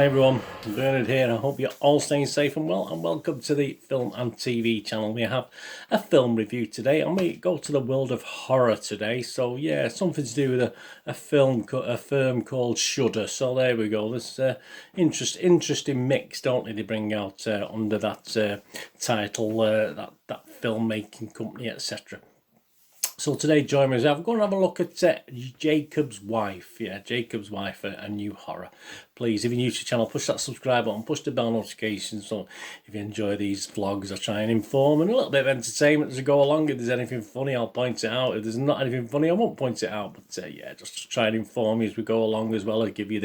Hi everyone, Bernard here. I hope you're all staying safe and well, and welcome to the Film and TV channel. We have a film review today, and we go to the world of horror today. So yeah, something to do with a film called Shudder. So there we go. This interesting mix, don't they bring out under that title, that filmmaking company, etc. So today, join me. I'm going to have a look at Jakobs' Wife. Yeah, Jakobs' Wife, a new horror. Please, if you're new to the channel, push that subscribe button, push the bell notification. So if you enjoy these vlogs, I try and inform and a little bit of entertainment as we go along. If there's anything funny, I'll point it out. If there's not anything funny, I won't point it out. But yeah, just to try and inform you as we go along as well. I'll give you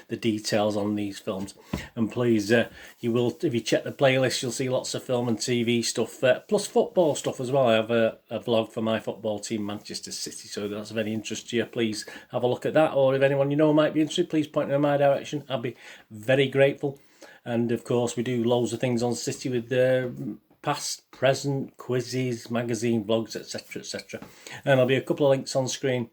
the details on these films. And please, you will, if you check the playlist, you'll see lots of film and TV stuff, plus football stuff as well. I have a vlog for my football team, Manchester City, so that's of any interest to you. Please have a look at that, or if anyone you know might be interested, please point them in my direction. I'll be very grateful. And of course, we do loads of things on City with past, present, quizzes, magazine, vlogs, etc, etc. And there'll be a couple of links on screen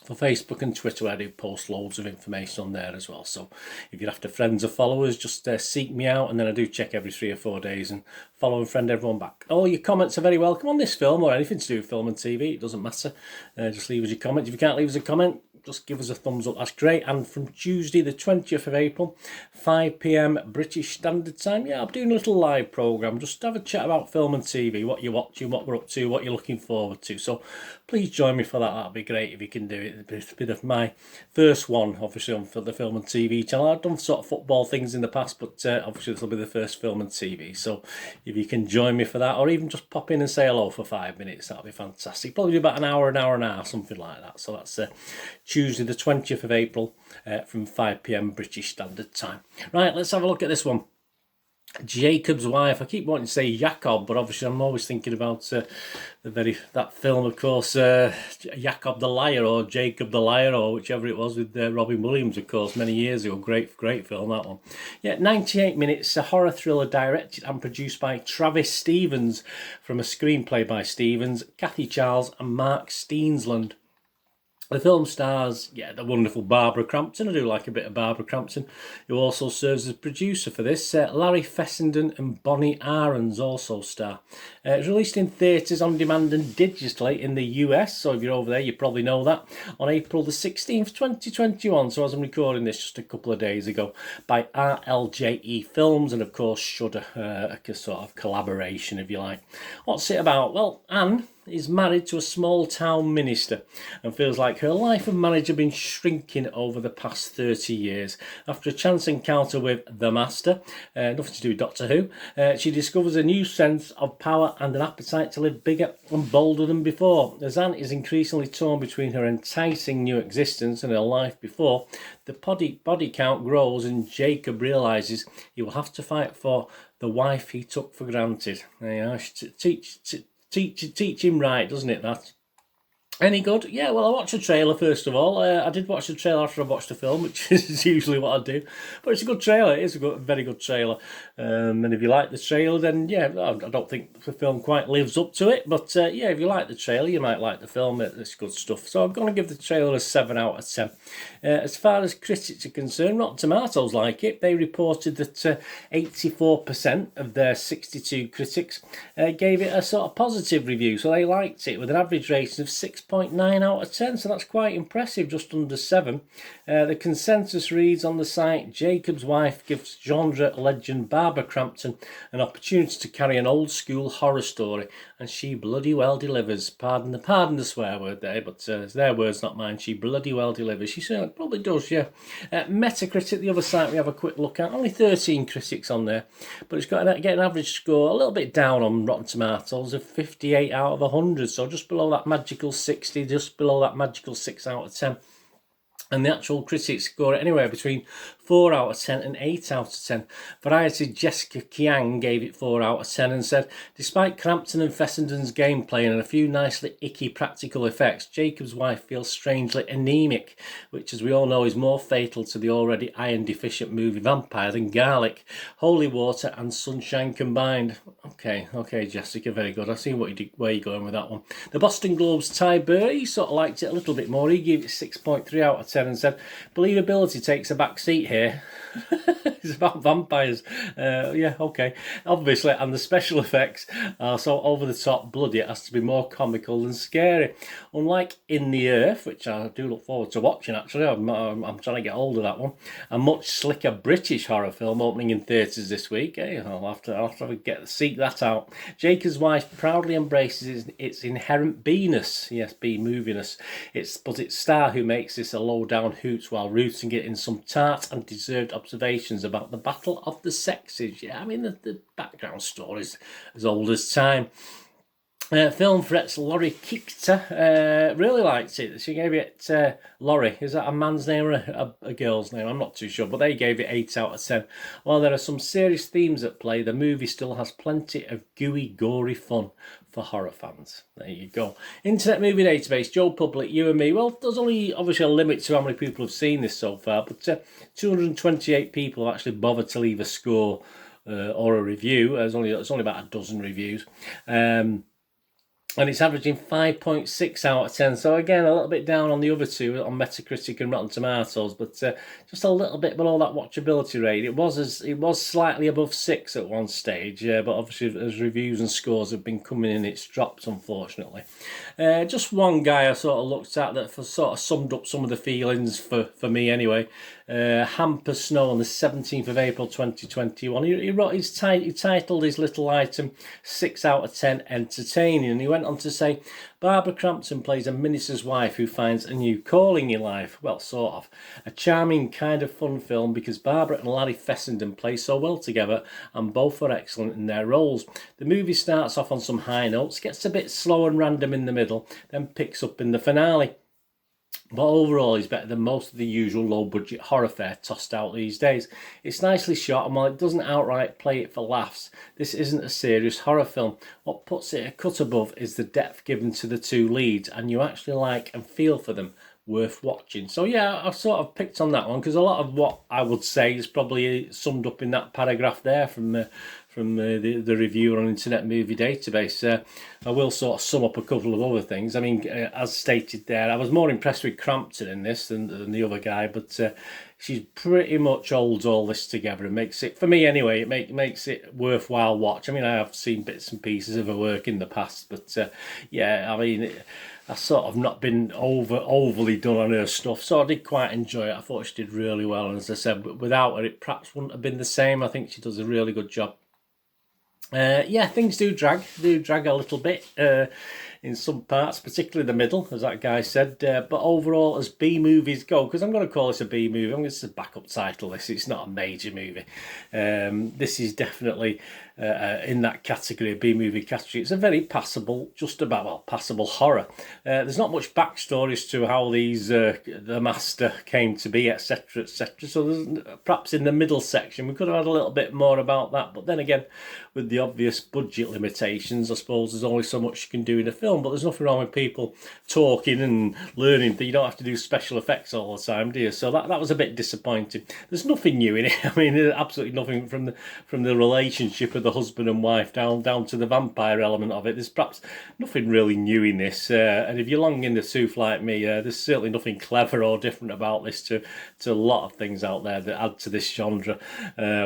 for Facebook and Twitter. I do post loads of information on there as well. So if you're after friends or followers, just seek me out, and then I do check every 3 or 4 days and follow and friend everyone back. All your comments are very welcome on this film or anything to do with film and TV. It doesn't matter. Just leave us your comment. If you can't leave us a comment, just give us a thumbs up, that's great. And from Tuesday the 20th of April, 5 PM British Standard Time, yeah, I'm doing a little live programme, just have a chat about film and TV, what you're watching, what we're up to, what you're looking forward to. So please join me for that. That'd be great if you can do it. It's a bit of my first one, obviously, on for the film and TV channel. I've done sort of football things in the past, but obviously this will be the first film and TV. So if you can join me for that, or even just pop in and say hello for 5 minutes, that'd be fantastic. Probably about an hour and a half, something like that. So that's Tuesday the 20th of April from 5 PM British Standard Time. Right, let's have a look at this one. Jakobs' Wife. I keep wanting to say Jakob, but obviously I'm always thinking about that film, of course, Jakob the Liar, or Jacob the Liar, or whichever it was, with Robin Williams, of course, many years ago. Great film, that one. Yeah, 98 minutes, a horror thriller directed and produced by Travis Stevens, from a screenplay by Stevens, Kathy Charles and Mark Steensland. The film stars, the wonderful Barbara Crampton. I do like a bit of Barbara Crampton, who also serves as producer for this. Larry Fessenden and Bonnie Aarons also star. It's released in theatres, on demand and digitally in the US, so if you're over there you probably know that, on April the 16th, 2021, so as I'm recording this just a couple of days ago, by RLJE Films and of course Shudder, a sort of collaboration if you like. What's it about? Well, Anne is married to a small town minister and feels like her life and marriage have been shrinking over the past 30 years. After a chance encounter with the Master, nothing to do with Doctor Who, she discovers a new sense of power and an appetite to live bigger and bolder than before. As Anne is increasingly torn between her enticing new existence and her life before, the body count grows, and Jacob realises he will have to fight for the wife he took for granted. Teach him right, doesn't it, that? Any good? Yeah, well, I watched the trailer first of all. I did watch the trailer after I watched the film, which is usually what I do. But it's a good trailer. It is a very good trailer. And if you like the trailer, then yeah, I don't think the film quite lives up to it. But yeah, if you like the trailer, you might like the film. It's good stuff. So I'm going to give the trailer a 7 out of 10. As far as critics are concerned, Rotten Tomatoes like it. They reported that 84% of their 62 critics gave it a sort of positive review. So they liked it, with an average rating of 6.9 out of 10, so that's quite impressive, just under 7. The consensus reads on the site, Jakobs' Wife gives genre legend Barbara Crampton an opportunity to carry an old school horror story, and she bloody well delivers. Pardon the swear word there, but it's their words, not mine. She bloody well delivers. She certainly probably does, yeah. Metacritic, the other site we have a quick look at, only 13 critics on there, but it's got an average score a little bit down on Rotten Tomatoes of 58 out of 100, so just below that magical 60, just below that magical 6 out of 10. And the actual critics score it anywhere between 4 out of 10 and 8 out of 10. Variety Jessica KEANU gave it 4 out of 10 and said, despite Crampton and Fessenden's gameplay and a few nicely icky practical effects, Jakobs' Wife feels strangely anemic, which, as we all know, is more fatal to the already iron-deficient movie Vampire than garlic, holy water and sunshine combined. Okay, Jessica, very good. I see where you're going with that one. The Boston Globe's Ty Burr, he sort of liked it a little bit more. He gave it 6.3 out of 10 and said, believability takes a back seat here. It's about vampires. Yeah, okay. Obviously, and the special effects are so over the top bloody, it has to be more comical than scary. Unlike In the Earth, which I do look forward to watching, actually, I'm trying to get hold of that one, a much slicker British horror film opening in theatres this week. I'll have to seek that out. Jakobs' wife proudly embraces its inherent B-ness. Yes, B-moviness. But it's Star who makes this a low-down hoot while rooting it in some tart and deserved observations about the battle of the sexes. Yeah, I mean, the background story is as old as time. Film threats Laurie Kichter really liked it. She gave it, Laurie, is that a man's name or a girl's name? I'm not too sure, but they gave it 8 out of 10. While there are some serious themes at play, the movie still has plenty of gooey, gory fun for horror fans. There you go. Internet Movie Database, Joe Public, you and me. Well, there's only obviously a limit to how many people have seen this so far, but 228 people have actually bothered to leave a score or a review. It's only about a dozen reviews. And it's averaging 5.6 out of 10. So again, a little bit down on the other two, on Metacritic and Rotten Tomatoes, but just a little bit below that watchability rate. It was slightly above 6 at one stage, but obviously as reviews and scores have been coming in, it's dropped, unfortunately. Just one guy I sort of looked at that sort of summed up some of the feelings for me anyway. Hamper Snow on the 17th of April 2021. He titled his little item 6 out of 10 entertaining, and he went on to say Barbara Crampton plays a minister's wife who finds a new calling in life. Well, sort of. A charming, kind of fun film because Barbara and Larry Fessenden play so well together and both are excellent in their roles. The movie starts off on some high notes, gets a bit slow and random in the middle, then picks up in the finale. But overall, it's better than most of the usual low-budget horror fare tossed out these days. It's nicely shot, and while it doesn't outright play it for laughs, this isn't a serious horror film. What puts it a cut above is the depth given to the two leads, and you actually like and feel for them. Worth watching. So yeah, I've sort of picked on that one because a lot of what I would say is probably summed up in that paragraph there from the reviewer on Internet Movie Database. I will sort of sum up a couple of other things. I mean, as stated there, I was more impressed with Crampton in this than the other guy, but she pretty much holds all this together and makes it, for me anyway, it makes it worthwhile watch. I mean, I have seen bits and pieces of her work in the past, but yeah, I mean, I've sort of not been overly done on her stuff, so I did quite enjoy it. I thought she did really well, and as I said, without her, it perhaps wouldn't have been the same. I think she does a really good job. Yeah, things do drag a little bit in some parts, particularly the middle, as that guy said. But overall, as B movies go, because I'm going to call this a B movie, I'm going to backup title this. It's not a major movie. This is definitely in that category, a B movie category. It's a very passable, passable horror. There's not much backstory as to how the master came to be, etc., etc. So there's, perhaps in the middle section we could have had a little bit more about that. But then again, with the obvious budget limitations, I suppose there's only so much you can do in a film. But there's nothing wrong with people talking and learning that you don't have to do special effects all the time, do you? So that was a bit disappointing. There's nothing new in it. I mean, absolutely nothing from the relationship of the husband and wife down to the vampire element of it. There's perhaps nothing really new in this. And if you're long in the tooth like me, there's certainly nothing clever or different about this to a lot of things out there that add to this genre.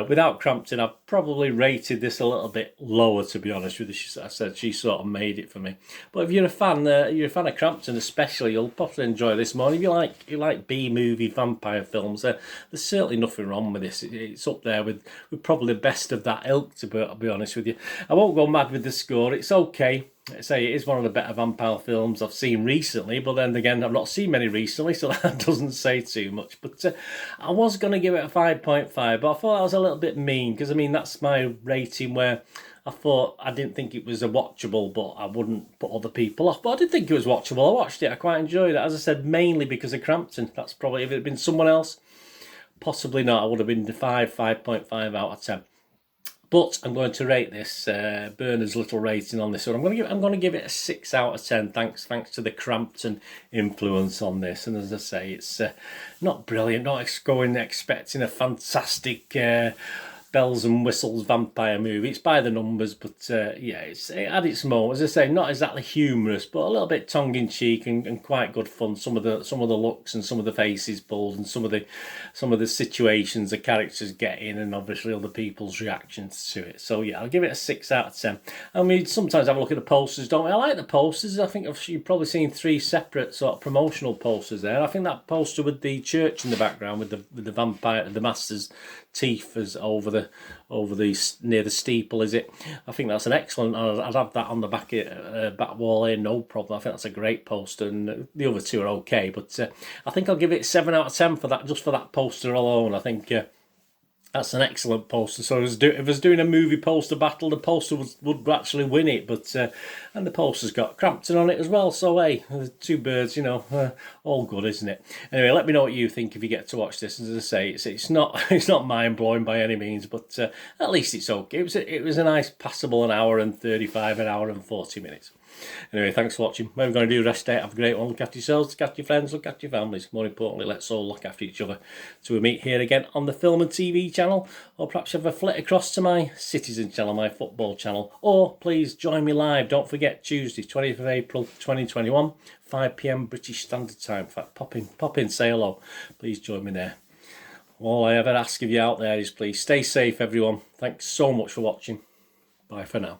Without Crampton, I've probably rated this a little bit lower, to be honest with you. I said she sort of made it for me. But if you're a fan of Crampton especially, you'll probably enjoy this more. If you like B-movie vampire films, there's certainly nothing wrong with this. It's up there with probably the best of that ilk, to be honest with you. I won't go mad with the score. It's okay. I say it is one of the better vampire films I've seen recently, but then again, I've not seen many recently, so that doesn't say too much. But I was going to give it a 5.5, but I thought that was a little bit mean, because I mean, that's my rating where I thought I didn't think it was a watchable, but I wouldn't put other people off. But I did think it was watchable. I watched it. I quite enjoyed it. As I said, mainly because of Crampton. That's probably, if it had been someone else, possibly not. I would have been 5.5 out of 10. But I'm going to rate this Burner's little rating on this one. I'm going to give it a 6 out of 10. Thanks to the Crampton influence on this. And as I say, it's not brilliant. Not going expecting a fantastic bells and whistles vampire movie. It's by the numbers, but yeah, it had its moments. As I say, not exactly humorous, but a little bit tongue in cheek and quite good fun. Some of the looks and some of the faces pulled and some of the situations the characters get in, and obviously other people's reactions to it. So yeah, I'll give it a 6 out of 10. I mean, sometimes have a look at the posters, don't we? I like the posters. I think you've probably seen 3 separate sort of promotional posters there. I think that poster with the church in the background with the vampire, the master's teeth as over the near the steeple, is it? I think that's an excellent. I'd have that on the back wall here, no problem. I think that's a great poster, and the other 2 are okay, but I think I'll give it 7 out of 10 for that, just for that poster alone. I think that's an excellent poster. So if I was doing a movie poster battle, the poster would actually win it. But and the poster's got Crampton on it as well. So hey, 2 birds, all good, isn't it? Anyway, let me know what you think if you get to watch this. As I say, it's not mind blowing by any means, but at least it's okay. It was a nice passable 1 hour and 35, 1 hour and 40 minutes. Anyway, thanks for watching. What we're going to do rest day. Have a great one. Look after yourselves, look after your friends, look after your families. More importantly, let's all look after each other. So we meet here again on the Film and TV channel, or perhaps have a flit across to my Citizen channel, my football channel, or please join me live. Don't forget, Tuesday, 20th of April 2021, 5 PM British Standard Time. In fact, pop in, say hello. Please join me there. All I ever ask of you out there is please stay safe, everyone. Thanks so much for watching. Bye for now.